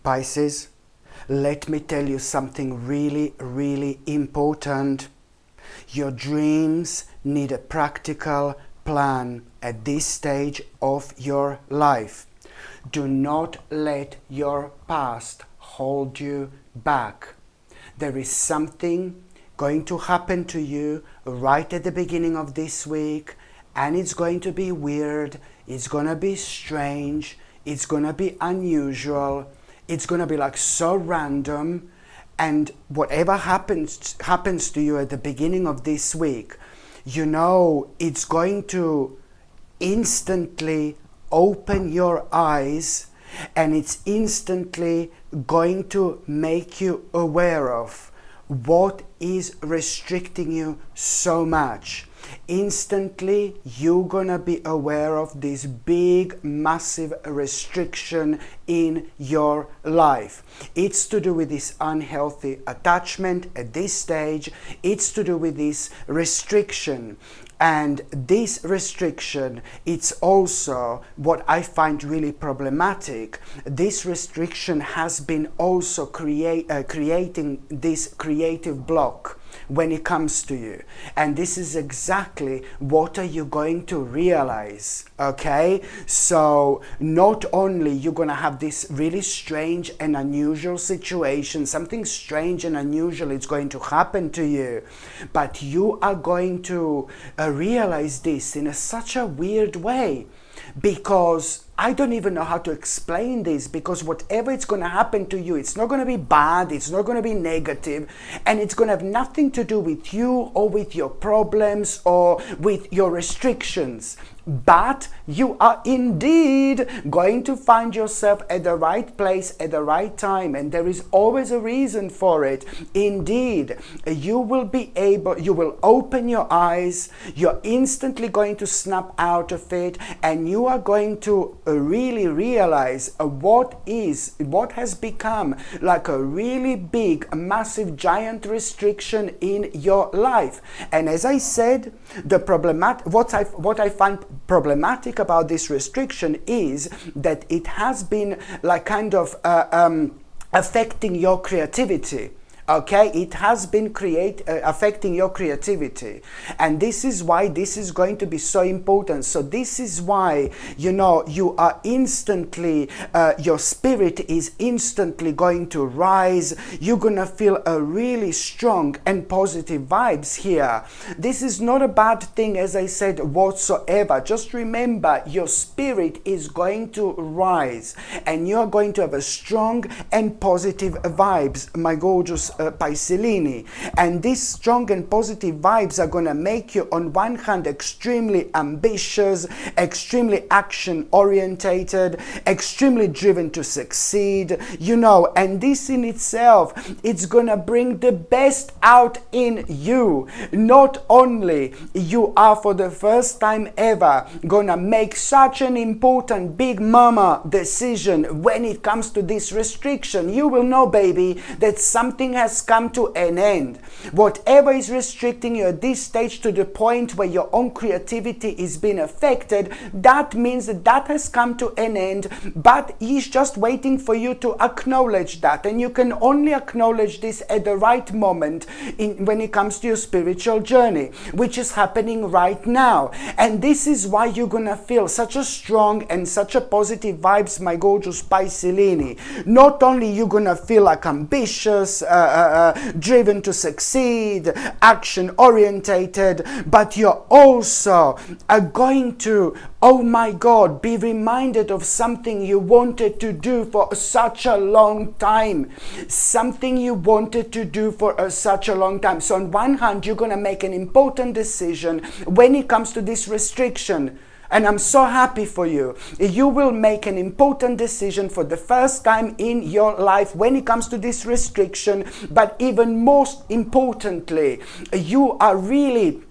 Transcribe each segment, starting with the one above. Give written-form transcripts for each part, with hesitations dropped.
Pisces, let me tell you something really, really important. Your dreams need a practical plan at this stage of your life. Do not let your past hold you back. There is something going to happen to you right at the beginning of this week, and it's going to be weird, it's going to be strange, it's going to be unusual, it's going to be like so random. And whatever happens to you at the beginning of this week, you know, it's going to instantly open your eyes, and it's instantly going to make you aware of what is restricting you so much. Instantly, you're gonna be aware of this big, massive restriction in your life. It's to do with this unhealthy attachment at this stage. It's to do with this restriction. And this restriction, it's also what I find really problematic. This restriction has been also creating this creative block when it comes to you. And this is exactly what are you going to realize, okay? So not only you're going to have this really strange and unusual situation, something strange and unusual is going to happen to you, but you are going to realize this in such a weird way, because I don't even know how to explain this, because whatever it's going to happen to you, it's not going to be bad, it's not going to be negative, and it's going to have nothing to do with you or with your problems or with your restrictions. But you are indeed going to find yourself at the right place at the right time, and there is always a reason for it. Indeed, you will open your eyes, you're instantly going to snap out of it, and you are going to really realize what has become like a really big, massive, giant restriction in your life. And as I said, what I find problematic about this restriction is that it has been like kind of affecting your creativity. Okay, it has been affecting your creativity, and this is why this is going to be so important. So this is why, you know, you are instantly, your spirit is instantly going to rise. You're gonna feel a really strong and positive vibes here. This is not a bad thing, as I said, whatsoever. Just remember, your spirit is going to rise, and you're going to have a strong and positive vibes, my gorgeous Piscelini. And these strong and positive vibes are going to make you, on one hand, extremely ambitious, extremely action orientated, extremely driven to succeed, you know, and this in itself, it's going to bring the best out in you. Not only you are for the first time ever going to make such an important big mama decision when it comes to this restriction, you will know, baby, that something has come to an end. Whatever is restricting you at this stage to the point where your own creativity is being affected, that means that has come to an end, but he's just waiting for you to acknowledge that. And you can only acknowledge this at the right moment when it comes to your spiritual journey, which is happening right now. And this is why you're gonna feel such a strong and such a positive vibes, my gorgeous Piscelini. Not only you're gonna feel like ambitious, driven to succeed, action orientated, but you're also going to, oh my God, be reminded of something you wanted to do for such a long time. Something you wanted to do for such a long time. So on one hand, you're going to make an important decision when it comes to this restriction. And I'm so happy for you. You will make an important decision for the first time in your life when it comes to this restriction. But even most importantly, you are really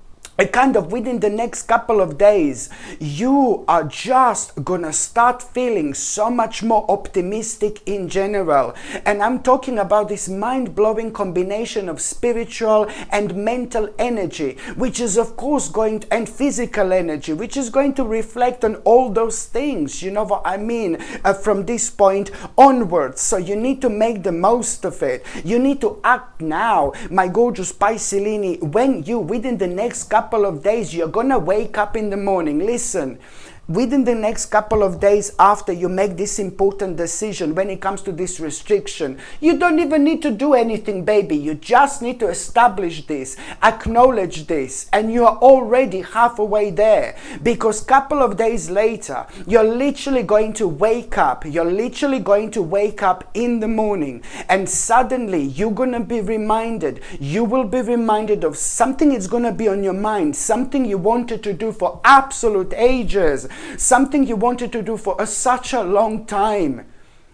kind of within the next couple of days, you are just gonna start feeling so much more optimistic in general. And I'm talking about this mind-blowing combination of spiritual and mental energy, which is of course going to, and physical energy, which is going to reflect on all those things, you know what I mean, from this point onwards. So you need to make the most of it. You need to act now, my gorgeous Pisces. When you, within the next couple of days, you're gonna wake up in the morning. Listen, within the next couple of days after you make this important decision when it comes to this restriction, you don't even need to do anything, baby. You just need to establish this, acknowledge this, and you are already halfway there. Because couple of days later, you're literally going to wake up. You're literally going to wake up in the morning, and suddenly you're gonna be reminded. You will be reminded of something. It's gonna be on your mind, something you wanted to do for absolute ages. Something you wanted to do for such a long time,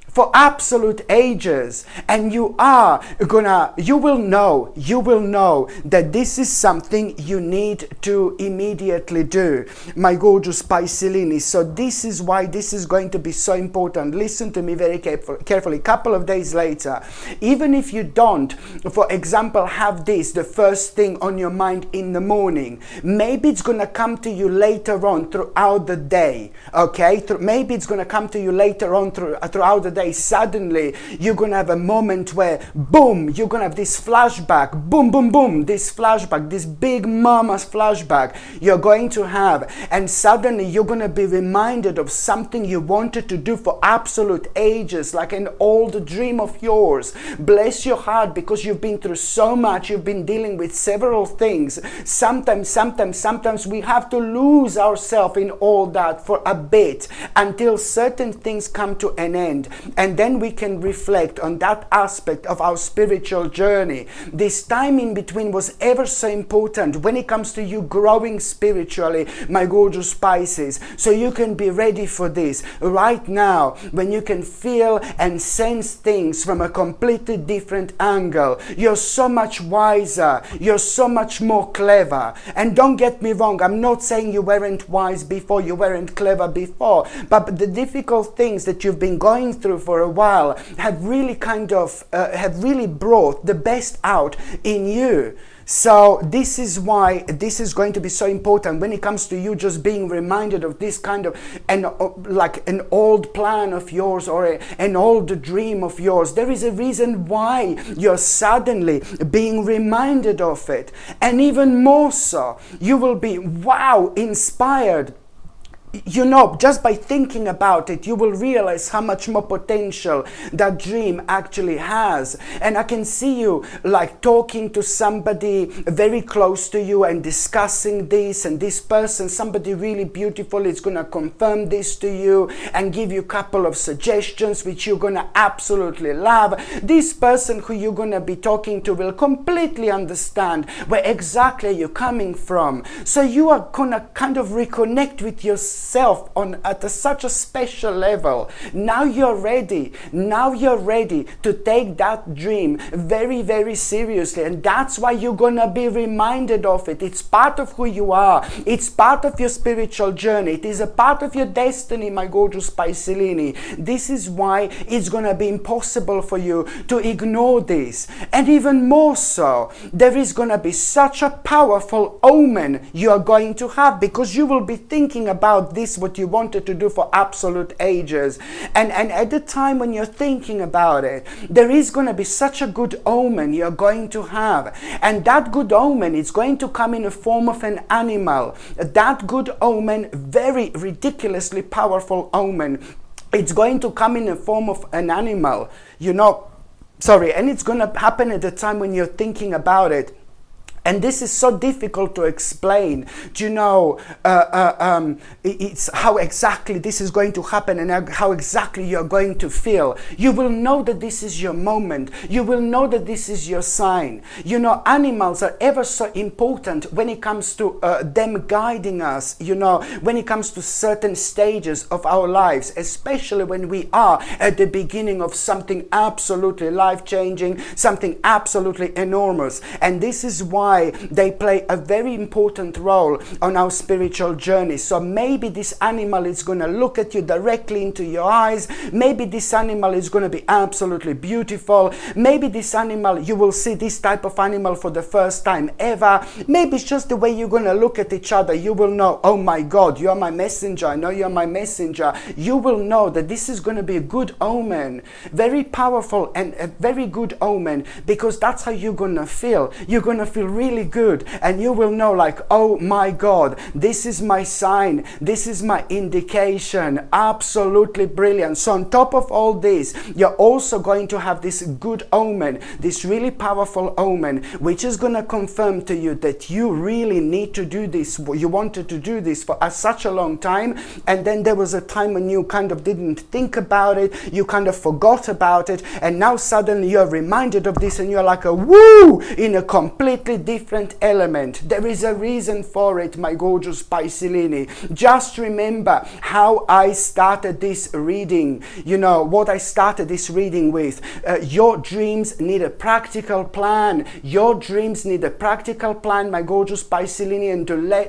for absolute ages, and you will know that this is something you need to immediately do, my gorgeous Pisces. So this is why this is going to be so important. Listen to me very carefully. Couple of days later, even if you don't, for example, have this the first thing on your mind in the morning, maybe it's gonna come to you later on throughout the day. Okay, maybe it's gonna come to you later on throughout the day. Suddenly you're gonna have a moment where boom, you're gonna have this flashback, boom boom boom, this flashback, this big mama's flashback you're going to have, and suddenly you're gonna be reminded of something you wanted to do for absolute ages, like an old dream of yours. Bless your heart, because you've been through so much, you've been dealing with several things. Sometimes we have to lose ourselves in all that for a bit until certain things come to an end, and then we can reflect on that aspect of our spiritual journey. This time in between was ever so important when it comes to you growing spiritually, my gorgeous Pisces. So you can be ready for this right now, when you can feel and sense things from a completely different angle. You're so much wiser, you're so much more clever. And don't get me wrong, I'm not saying you weren't wise before, you weren't clever before, but the difficult things that you've been going through for a while have really have really brought the best out in you. So this is why this is going to be so important when it comes to you just being reminded of this kind of like an old plan of yours, or an old dream of yours. There is a reason why you're suddenly being reminded of it, and even more so, you will be inspired. You know, just by thinking about it, you will realize how much more potential that dream actually has. And I can see you like talking to somebody very close to you and discussing this, and this person, somebody really beautiful, is going to confirm this to you and give you a couple of suggestions which you're going to absolutely love. This person who you're going to be talking to will completely understand where exactly you're coming from. So you are going to kind of reconnect with yourself at such a special level. Now you're ready. Now you're ready to take that dream very, very seriously, and that's why you're gonna be reminded of it. It's part of who you are. It's part of your spiritual journey. It is a part of your destiny, my gorgeous Pisces. This is why it's gonna be impossible for you to ignore this. And even more so, there is gonna be such a powerful omen you are going to have, because you will be thinking about this, what you wanted to do for absolute ages, and at the time when you're thinking about it, there is going to be such a good omen you're going to have, and that good omen is going to come in the form of an animal. That good omen, very ridiculously powerful omen, it's going to come in the form of an animal, and it's going to happen at the time when you're thinking about it. And this is so difficult to explain. It's how exactly this is going to happen, and how exactly you're going to feel. You will know that this is your moment. You will know that this is your sign. Animals are ever so important when it comes to them guiding us, when it comes to certain stages of our lives, especially when we are at the beginning of something absolutely life-changing, something absolutely enormous. And this is why eye, they play a very important role on our spiritual journey. So maybe this animal is going to look at you directly into your eyes. Maybe this animal is going to be absolutely beautiful. Maybe this animal, you will see this type of animal for the first time ever. Maybe it's just the way you're going to look at each other. You will know, oh my God, you're my messenger. I know you're my messenger. You will know that this is going to be a good omen. Very powerful and a very good omen, because that's how you're going to feel. You're going to feel really good, and you will know like, oh my God, this is my sign. This is my indication. Absolutely brilliant. So on top of all this, you're also going to have this good omen, this really powerful omen, which is going to confirm to you that you really need to do this. You wanted to do this for such a long time, and then there was a time when you kind of didn't think about it, you kind of forgot about it, and now suddenly you're reminded of this, and you're like a woo in a completely different element. There is a reason for it, my gorgeous Piscelini. Just remember how I started this reading, you know, what I started this reading with. Your dreams need a practical plan. Your dreams need a practical plan, my gorgeous Piscelini, and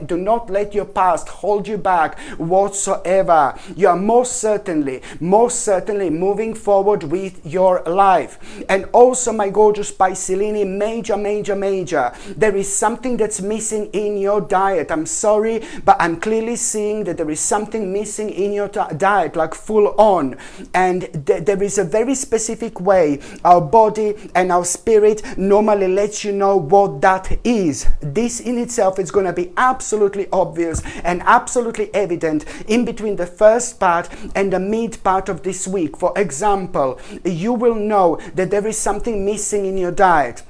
do not let your past hold you back whatsoever. You are most certainly moving forward with your life. And also, my gorgeous Piscelini, major, there is something that's missing in your diet. I'm sorry, but I'm clearly seeing that there is something missing in your diet, like full on. And there is a very specific way our body and our spirit normally lets you know what that is. This in itself is going to be absolutely obvious and absolutely evident in between the first part and the mid part of this week. For example, you will know that there is something missing in your diet.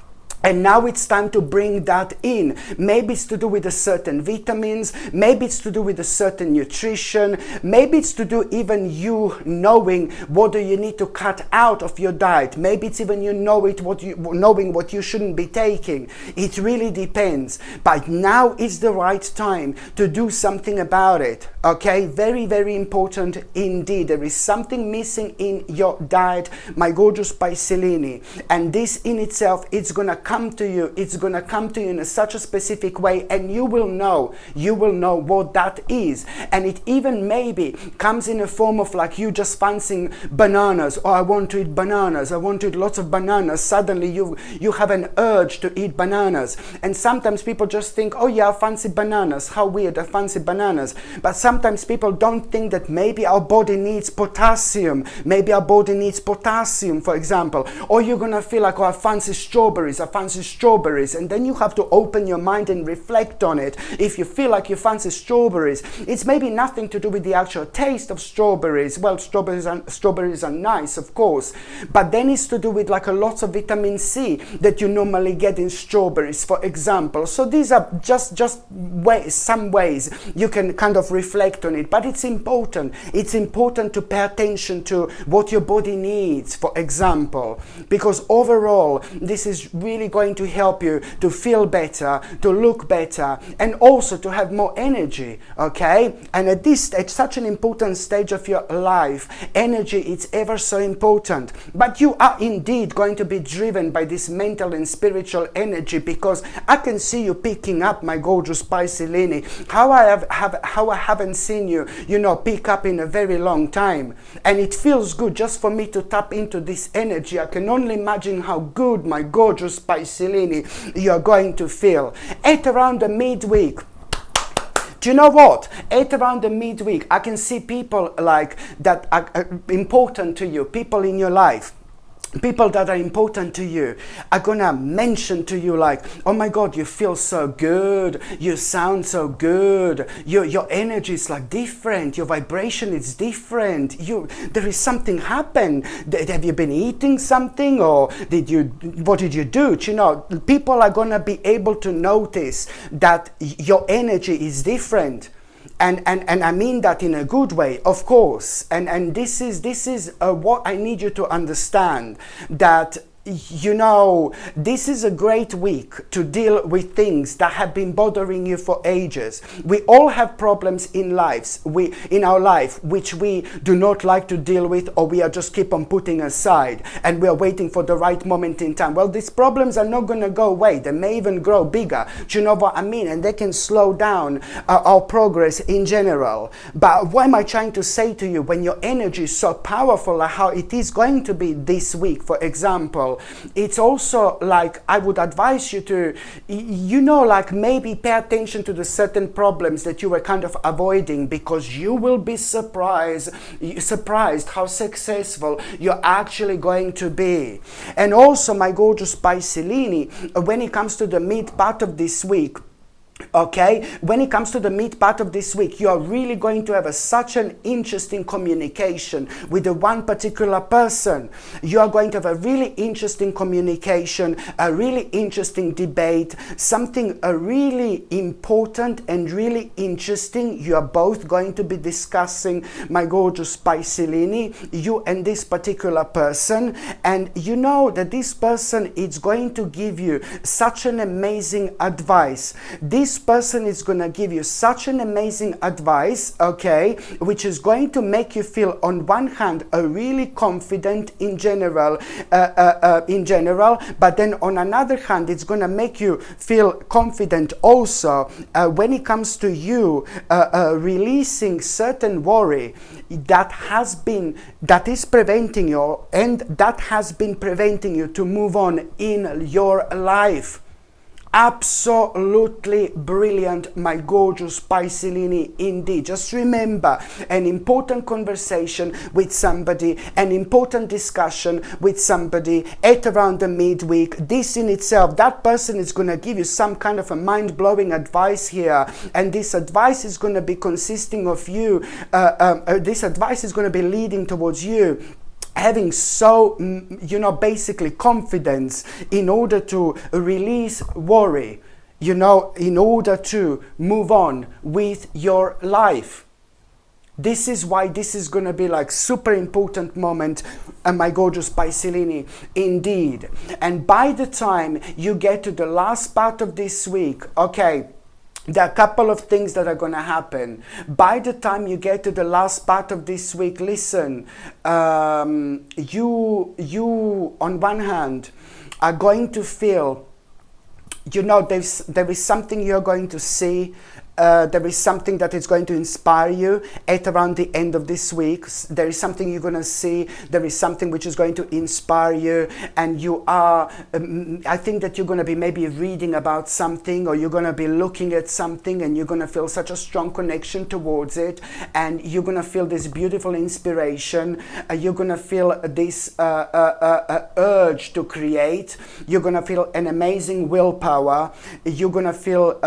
And now it's time to bring that in. Maybe it's to do with a certain vitamins, maybe it's to do with a certain nutrition, maybe it's to do even you knowing what do you need to cut out of your diet. Maybe it's even knowing what you shouldn't be taking. It really depends. But now is the right time to do something about it. Okay, very important indeed. There is something missing in your diet, my gorgeous Piscelini, and this in itself, it's gonna come to you. It's gonna come to you in such a specific way, and you will know what that is. And it even maybe comes in a form of like you just fancying bananas. Oh, I want to eat bananas. I want to eat lots of bananas. Suddenly you have an urge to eat bananas. And sometimes people just think, oh yeah, I fancy bananas. How weird, I fancy bananas. But sometimes people don't think that maybe our body needs potassium. Maybe our body needs potassium, for example. Or you're gonna feel like, oh, I fancy strawberries. And then you have to open your mind and reflect on it. If you feel like you fancy strawberries, it's maybe nothing to do with the actual taste of strawberries. Well, strawberries are nice, of course, but then it's to do with like a lot of vitamin C that you normally get in strawberries, for example. So these are just some ways you can kind of reflect on it. But it's important to pay attention to what your body needs, for example, because overall this is really going to help you to feel better, to look better, and also to have more energy. Okay, and at this stage, such an important stage of your life, energy is ever so important. But you are indeed going to be driven by this mental and spiritual energy, because I can see you picking up, my gorgeous Piscelini, how I haven't seen you pick up in a very long time. And it feels good just for me to tap into this energy. I can only imagine how good, my gorgeous Piscelini, you're going to feel at around the midweek. Do you know what? At around the midweek, I can see people like that are important to you, people in your life. People that are important to you are gonna mention to you like, oh my God, you feel so good, you sound so good, your energy is like different, your vibration is different, there is something happened. Have you been eating something, or what did you do? People are gonna be able to notice that your energy is different. And I mean that in a good way, of course. And this is what I need you to understand, that you know, this is a great week to deal with things that have been bothering you for ages. We all have problems in our life which we do not like to deal with, or we are just keep on putting aside, and we are waiting for the right moment in time. Well, these problems are not going to go away. They may even grow bigger. Do you know what I mean? And they can slow down our progress in general. But what am I trying to say to you? When your energy is so powerful, like how it is going to be this week, for example, it's also like I would advise you to, you know, like maybe pay attention to the certain problems that you were kind of avoiding, because you will be surprised how successful you're actually going to be. And also, my gorgeous Pisces, when it comes to the mid part of this week, okay, when it comes to the mid part of this week, you are really going to have such an interesting communication with the one particular person. You are going to have a really interesting communication, a really interesting debate, something really important and really interesting you are both going to be discussing, my gorgeous Pisces, you and this particular person. And you know that this person is going to give you such an amazing advice. This person is going to give you such an amazing advice, okay, which is going to make you feel on one hand really confident in general, but then on another hand it's going to make you feel confident also when it comes to you releasing certain worry that is preventing you, and that has been preventing you to move on in your life. Absolutely brilliant, my gorgeous Pisces, indeed. Just remember, an important conversation with somebody, an important discussion with somebody at around the midweek. This in itself, that person is going to give you some kind of a mind-blowing advice here, and this advice is going to be consisting of you, this advice is going to be leading towards you having basically confidence in order to release worry, in order to move on with your life. This is why this is going to be like super important moment, my gorgeous Pisces, indeed. And by the time you get to the last part of this week, okay, there are a couple of things that are going to happen. By the time you get to the last part of this week, listen, you on one hand are going to feel, there is something you're going to see. There is something that is going to inspire you at around the end of this week. There is something you're going to see. There is something which is going to inspire you, and you are, I think that you're going to be maybe reading about something, or you're going to be looking at something, and you're going to feel such a strong connection towards it, and you're going to feel this beautiful inspiration. You're going to feel this urge to create. You're going to feel an amazing willpower. You're going to feel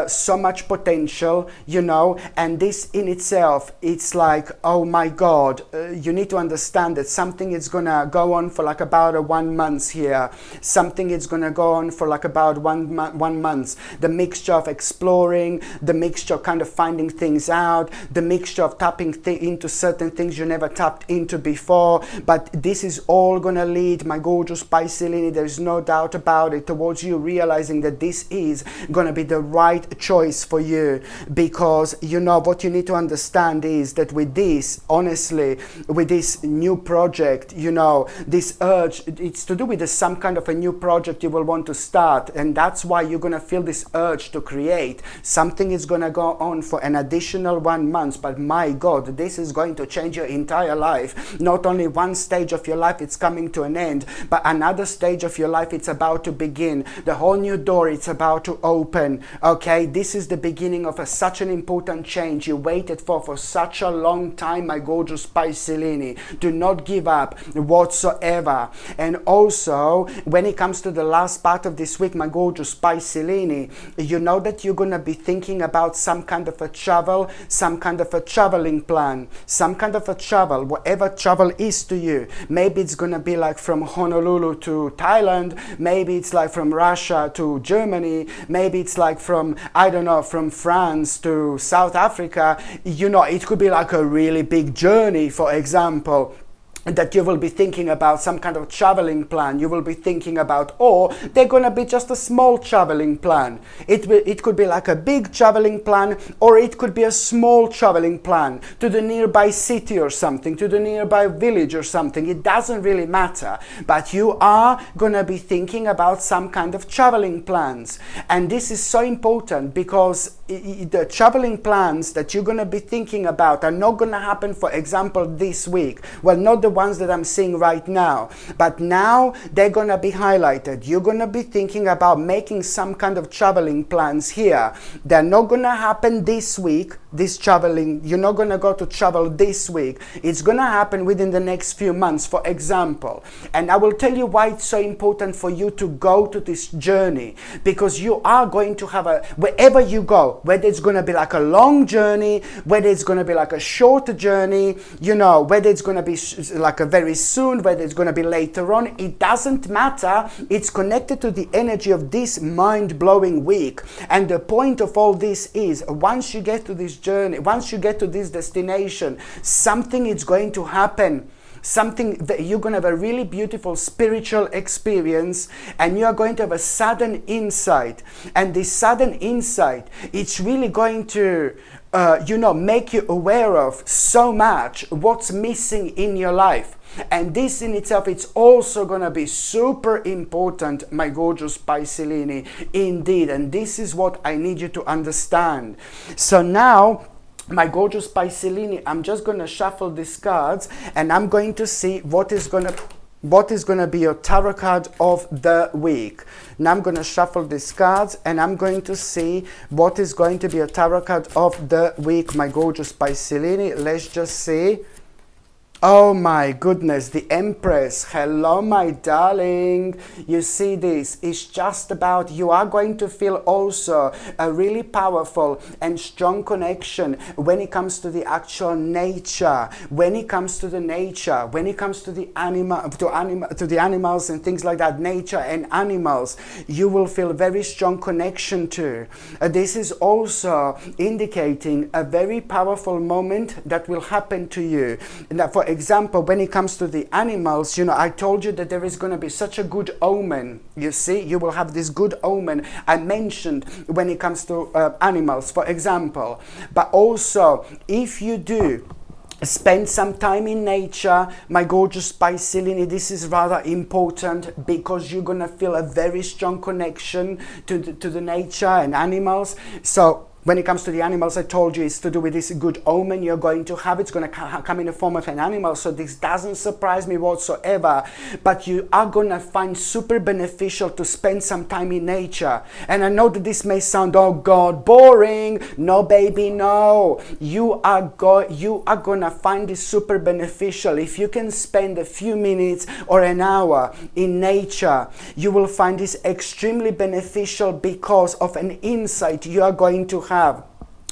so much potential, and this in itself, it's like, oh my God, you need to understand that something is gonna go on for like about 1 month here. Something is gonna go on for like about 1 month. The mixture of exploring, the mixture of kind of finding things out, the mixture of tapping into certain things you never tapped into before. But this is all gonna lead, my gorgeous Pisces, there's no doubt about it, towards you realizing that this is gonna be the right choice for you. Because what you need to understand is that with this, honestly, with this new project, this urge, it's to do with some kind of a new project you will want to start, and that's why you're going to feel this urge to create. Something is going to go on for an additional 1 month, but my God, this is going to change your entire life. Not only one stage of your life it's coming to an end, but another stage of your life it's about to begin. The whole new door it's about to open. Okay, this is the beginning of such an important change you waited for such a long time, my gorgeous Pisces. Do not give up whatsoever. And also, when it comes to the last part of this week, my gorgeous Pisces, you know that you're going to be thinking about some kind of a travel, some kind of a traveling plan, some kind of a travel, whatever travel is to you. Maybe it's going to be like from Honolulu to Thailand, maybe it's like from Russia to Germany, maybe it's like from, I don't know, from France to South Africa. It could be like a really big journey, for example. that you will be thinking about some kind of traveling plan. You will be thinking about, or they're going to be just a small traveling plan. It could be like a big traveling plan, or it could be a small traveling plan to the nearby city or something, to the nearby village or something. It doesn't really matter, but you are going to be thinking about some kind of traveling plans. And this is so important, because the traveling plans that you're going to be thinking about are not going to happen, for example, this week. Well, not the ones that I'm seeing right now, but now they're going to be highlighted. You're going to be thinking about making some kind of traveling plans here. They're not going to happen this week, this traveling. You're not going to go to travel this week. It's going to happen within the next few months, for example. And I will tell you why it's so important for you to go to this journey, because you are going to have wherever you go, whether it's going to be like a long journey, whether it's going to be like a short journey, whether it's going to be like a very soon, whether it's going to be later on, it doesn't matter. It's connected to the energy of this mind-blowing week. And the point of all this is, once you get to this journey, once you get to this destination, something is going to happen. Something that you're going to have a really beautiful spiritual experience, and you are going to have a sudden insight. And this sudden insight, it's really going to make you aware of so much what's missing in your life. And this in itself, it's also going to be super important, my gorgeous Piscelini, indeed. And this is what I need you to understand. So now, my gorgeous Piscelini, I'm just going to shuffle these cards, and I'm going to see what is going to be your tarot card of the week. Now I'm going to shuffle these cards, and I'm going to see what is going to be a tarot card of the week, my gorgeous Piscelini. Let's just see. Oh my goodness, the Empress. Hello, my darling. You see this? It's just about, you are going to feel also a really powerful and strong connection when it comes to the actual nature, when it comes to the nature, when it comes to the animals and things like that, nature and animals, you will feel very strong connection to. This is also indicating a very powerful moment that will happen to you. Now, for example, when it comes to the animals, I told you that there is going to be such a good omen. You see, you will have this good omen I mentioned when it comes to animals, for example. But also, if you do spend some time in nature, my gorgeous Piscelini, this is rather important, because you're going to feel a very strong connection to the nature and animals. So when it comes to the animals, I told you it's to do with this good omen you're going to have. It's going to come in the form of an animal, so this doesn't surprise me whatsoever. But you are going to find super beneficial to spend some time in nature. And I know that this may sound, oh God, boring. No, baby, no. You are going to find this super beneficial. If you can spend a few minutes or an hour in nature, you will find this extremely beneficial because of an insight you are going to have.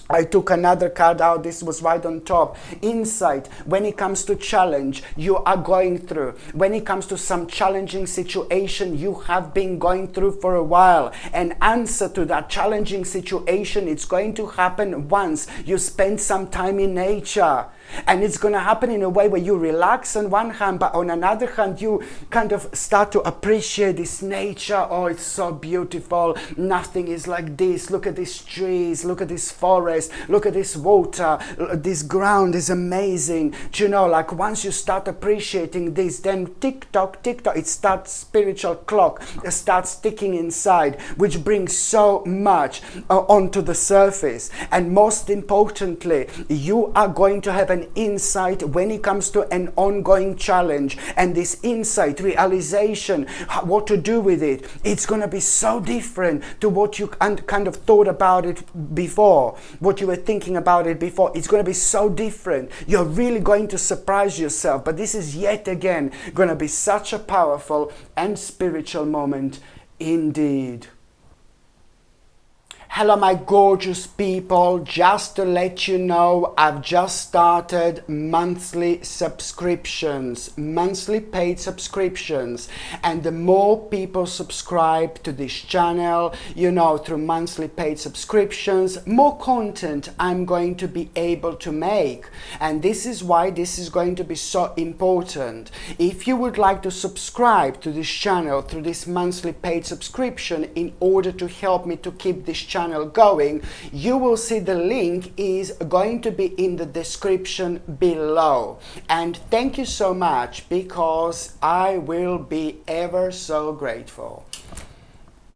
I took another card out, this was right on top. Insight, when it comes to challenge you are going through, when it comes to some challenging situation you have been going through for a while, an answer to that challenging situation, it's going to happen once you spend some time in nature. And it's going to happen in a way where you relax on one hand, but on another hand, you kind of start to appreciate this nature. Oh, it's so beautiful. Nothing is like this. Look at these trees. Look at this forest. Look at this water. This ground is amazing. Do you know, like once you start appreciating this, then tick tock, it starts, spiritual clock starts ticking inside, which brings so much onto the surface. And most importantly, you are going to have an insight when it comes to an ongoing challenge, and this insight, realization, what to do with it, it's going to be so different to what you kind of thought about it before, what you were thinking about it before. It's going to be so different. You're really going to surprise yourself. But this is yet again going to be such a powerful and spiritual moment indeed. Hello my gorgeous people, just to let you know, I've just started monthly subscriptions, monthly paid subscriptions, and the more people subscribe to this channel, you know, through monthly paid subscriptions, more content I'm going to be able to make. And this is why this is going to be so important. If you would like to subscribe to this channel through this monthly paid subscription in order to help me to keep this channel going, you will see the link is going to be in the description below. And thank you so much, because I will be ever so grateful.